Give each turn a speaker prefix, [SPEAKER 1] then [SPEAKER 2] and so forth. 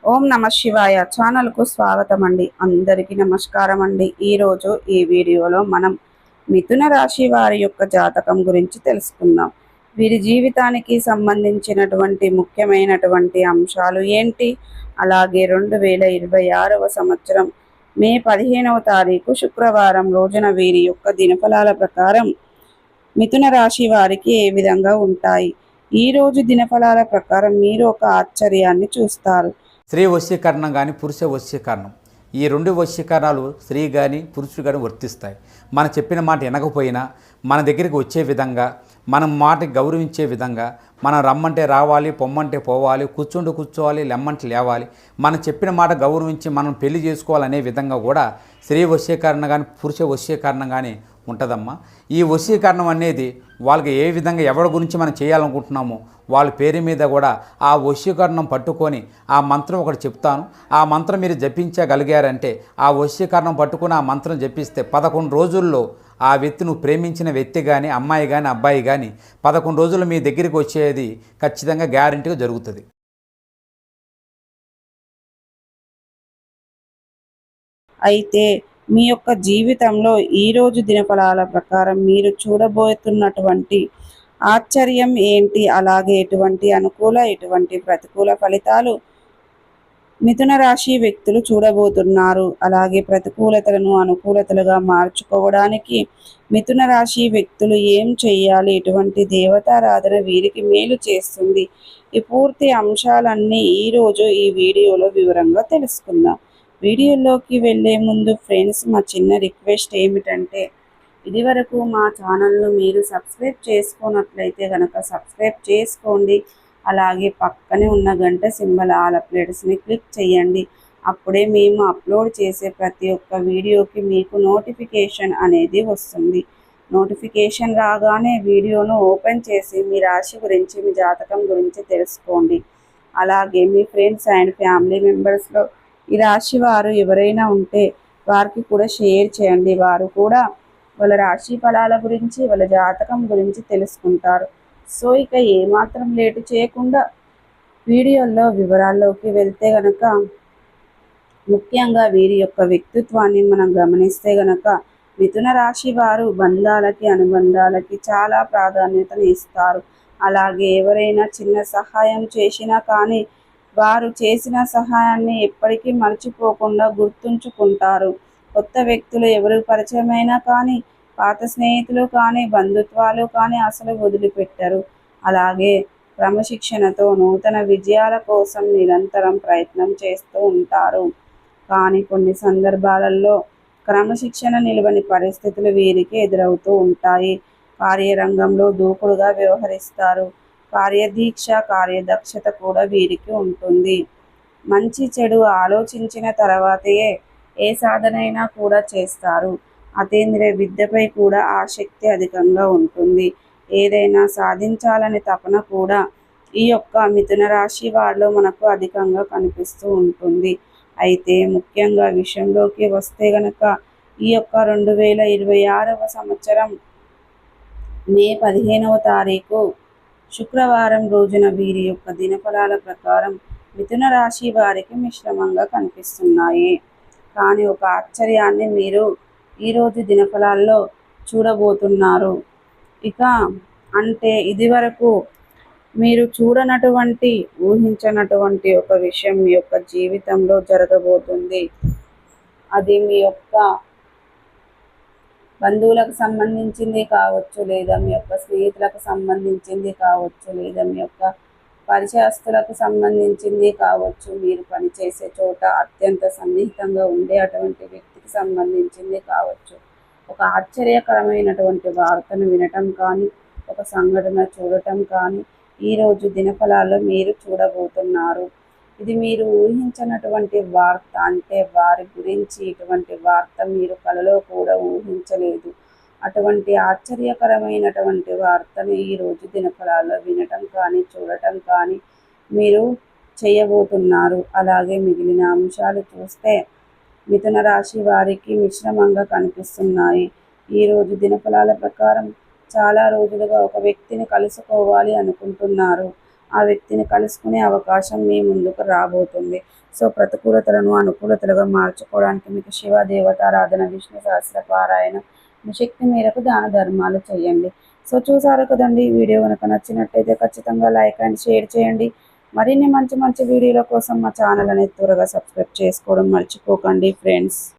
[SPEAKER 1] ఓం నమ శివాయ ఛానల్కు స్వాగతం అండి. అందరికీ నమస్కారం అండి. ఈరోజు ఈ వీడియోలో మనం మిథున రాశి వారి యొక్క జాతకం గురించి తెలుసుకుందాం. వీరి జీవితానికి సంబంధించినటువంటి ముఖ్యమైనటువంటి అంశాలు ఏంటి, అలాగే 2026వ సంవత్సరం మే 15వ తారీఖు శుక్రవారం రోజున వీరి యొక్క దినఫలాల ప్రకారం మిథున రాశి వారికి ఏ విధంగా ఉంటాయి. ఈరోజు దినఫలాల ప్రకారం మీరు ఒక ఆశ్చర్యాన్ని చూస్తారు.
[SPEAKER 2] స్త్రీ వశీకరణం కానీ పురుష వశీకరణం, ఈ రెండు వశీకరణాలు స్త్రీ కానీ పురుషుడు కానీ వర్తిస్తాయి. మనం చెప్పిన మాట వినకపోయినా మన దగ్గరికి వచ్చే విధంగా, మనం మాటకి గౌరవించే విధంగా, మనం రమ్మంటే రావాలి, పొమ్మంటే పోవాలి, కూర్చుంటూ కూర్చోవాలి, లెమ్మంటే లేవాలి, మనం చెప్పిన మాట గౌరవించి మనం పెళ్లి చేసుకోవాలనే విధంగా కూడా స్త్రీ వశీకరణ కానీ పురుష వశీకరణ కానీ ఉంటుందమ్మా. ఈ వశీకరణం అనేది వాళ్ళకి ఏ విధంగా ఎవరి గురించి మనం చేయాలనుకుంటున్నామో వాళ్ళ పేరు మీద కూడా ఆ వశీకరణం పట్టుకొని ఆ మంత్రం ఒకటి చెప్తాను. ఆ మంత్రం మీరు జపించగలిగారంటే, ఆ వశీకరణం పట్టుకొని ఆ మంత్రం జపిస్తే 11 రోజుల్లో ఆ వ్యక్తి, నువ్వు ప్రేమించిన వ్యక్తి కానీ, అమ్మాయి కానీ, అబ్బాయి కానీ 11 రోజుల్లో మీ దగ్గరికి వచ్చేది ఖచ్చితంగా గ్యారెంటీగా జరుగుతుంది.
[SPEAKER 1] అయితే మీ యొక్క జీవితంలో ఈరోజు దినఫలాల ప్రకారం మీరు చూడబోతున్నటువంటి ఆశ్చర్యం ఏంటి, అలాగే ఎటువంటి అనుకూల ఎటువంటి ప్రతికూల ఫలితాలు మిథున రాశి వ్యక్తులు చూడబోతున్నారు. అలాగే ప్రతికూలతలను అనుకూలతలుగా మార్చుకోవడానికి మిథున రాశి వ్యక్తులు ఏం చేయాలి, ఎటువంటి దేవతారాధన వీరికి మేలు చేస్తుంది, ఈ పూర్తి అంశాలన్నీ ఈరోజు ఈ వీడియోలో వివరంగా తెలుసుకుందాం. వీడియోలోకి వెళ్ళే ముందు ఫ్రెండ్స్, మా చిన్న రిక్వెస్ట్ ఏమిటంటే, ఇదివరకు మా ఛానల్ను మీరు సబ్స్క్రైబ్ చేసుకున్నట్లయితే కనుక సబ్స్క్రైబ్ చేసుకోండి. అలాగే పక్కనే ఉన్న గంట సింబల్ ఆల్ అప్డేట్స్ని క్లిక్ చేయండి. అప్పుడే మేము అప్లోడ్ చేసే ప్రతి ఒక్క వీడియోకి మీకు నోటిఫికేషన్ అనేది వస్తుంది. నోటిఫికేషన్ రాగానే వీడియోను ఓపెన్ చేసి మీ రాశి గురించి, మీ జాతకం గురించి తెలుసుకోండి. అలాగే మీ ఫ్రెండ్స్ అండ్ ఫ్యామిలీ మెంబర్స్లో ఈ రాశి వారు ఎవరైనా ఉంటే వారికి కూడా షేర్ చేయండి. వారు కూడా వాళ్ళ రాశి ఫలాల గురించి, వాళ్ళ జాతకం గురించి తెలుసుకుంటారు. సో ఇక ఏమాత్రం లేటు చేయకుండా వీడియోల్లో వివరాల్లోకి వెళ్తే గనక, ముఖ్యంగా వీరి యొక్క వ్యక్తిత్వాన్ని మనం గమనిస్తే గనక, మిథున రాశి వారు బంధాలకి, అనుబంధాలకి చాలా ప్రాధాన్యతను ఇస్తారు. అలాగే ఎవరైనా చిన్న సహాయం చేసినా కానీ వారు చేసిన సహాయాన్ని ఎప్పటికీ మర్చిపోకుండా గుర్తుంచుకుంటారు. కొత్త వ్యక్తులు ఎవరు పరిచయమైనా కానీ, పాత స్నేహితులు కానీ, బంధుత్వాలు కానీ అసలు వదిలిపెట్టరు. అలాగే క్రమశిక్షణతో నూతన విజయాల కోసం నిరంతరం ప్రయత్నం చేస్తూ ఉంటారు. కానీ కొన్ని సందర్భాలలో క్రమశిక్షణ నిలవని పరిస్థితులు వీరికి ఎదురవుతూ ఉంటాయి. కార్యరంగంలో దూకుడుగా వ్యవహరిస్తారు. కార్యదీక్ష, కార్యదక్షత కూడా వీరికి ఉంటుంది. మంచి చెడు ఆలోచించిన తర్వాతే ఏ సాధనైనా కూడా చేస్తారు. అతీంద్రియ విద్యపై కూడా ఆసక్తి అధికంగా ఉంటుంది. ఏదైనా సాధించాలని తపన కూడా ఈ యొక్క మిథున రాశి వారిలో మనకు అధికంగా కనిపిస్తూ ఉంటుంది. అయితే ముఖ్యంగా విషయంలోకి వస్తే గనక, ఈ యొక్క 2026వ సంవత్సరం మే 15వ తారీఖు శుక్రవారం రోజున వీరి యొక్క దినఫలాల ప్రకారం మిథున రాశి వారికి మిశ్రమంగా కనిపిస్తున్నాయి. కానీ ఒక ఆశ్చర్యాన్ని మీరు ఈరోజు దినఫలాల్లో చూడబోతున్నారు. ఇక అంటే ఇదివరకు మీరు చూడనటువంటి, ఊహించనటువంటి ఒక విషయం మీ యొక్క జీవితంలో జరగబోతుంది. అది మీ యొక్క బంధువులకు సంబంధించింది కావచ్చు, లేదా మీ యొక్క స్నేహితులకు సంబంధించింది కావచ్చు, లేదా మీ యొక్క పరిచయస్తులకు సంబంధించింది కావచ్చు, మీరు పనిచేసే చోట అత్యంత సన్నిహితంగా ఉండే అటువంటి వ్యక్తికి సంబంధించింది కావచ్చు. ఒక ఆశ్చర్యకరమైనటువంటి వార్తను వినటం కానీ, ఒక సంఘటన చూడటం కానీ ఈరోజు దినఫలాల్లో మీరు చూడబోతున్నారు. ఇది మీరు ఊహించినటువంటి వార్త. అంటే వారి గురించి ఇటువంటి వార్త మీరు కలలో కూడా ఊహించలేదు. అటువంటి ఆశ్చర్యకరమైనటువంటి వార్తను ఈరోజు దినఫలాల్లో వినటం కానీ, చూడటం కానీ మీరు చేయబోతున్నారు. అలాగే మిగిలిన అంశాలు చూస్తే మిథున రాశి వారికి మిశ్రమంగా కనిపిస్తున్నాయి. ఈరోజు దినఫలాల ప్రకారం చాలా రోజులుగా ఒక వ్యక్తిని కలుసుకోవాలి అనుకుంటున్నారు. ఆ వ్యక్తిని కలుసుకునే అవకాశం మీ ముందుకు రాబోతుంది. సో ప్రతికూలతలను అనుకూలతలుగా మార్చుకోవడానికి మీకు శివ దేవతారాధన, విష్ణు సహస్ర పారాయణ, మీ శక్తి మేరకు దాన ధర్మాలు చేయండి. సో చూసారు కదండి, ఈ వీడియో కనుక నచ్చినట్టయితే ఖచ్చితంగా లైక్ అండ్ షేర్ చేయండి. మరిన్ని మంచి మంచి వీడియోల కోసం మా ఛానల్ అనేది త్వరగా సబ్స్క్రైబ్ చేసుకోవడం మర్చిపోకండి ఫ్రెండ్స్.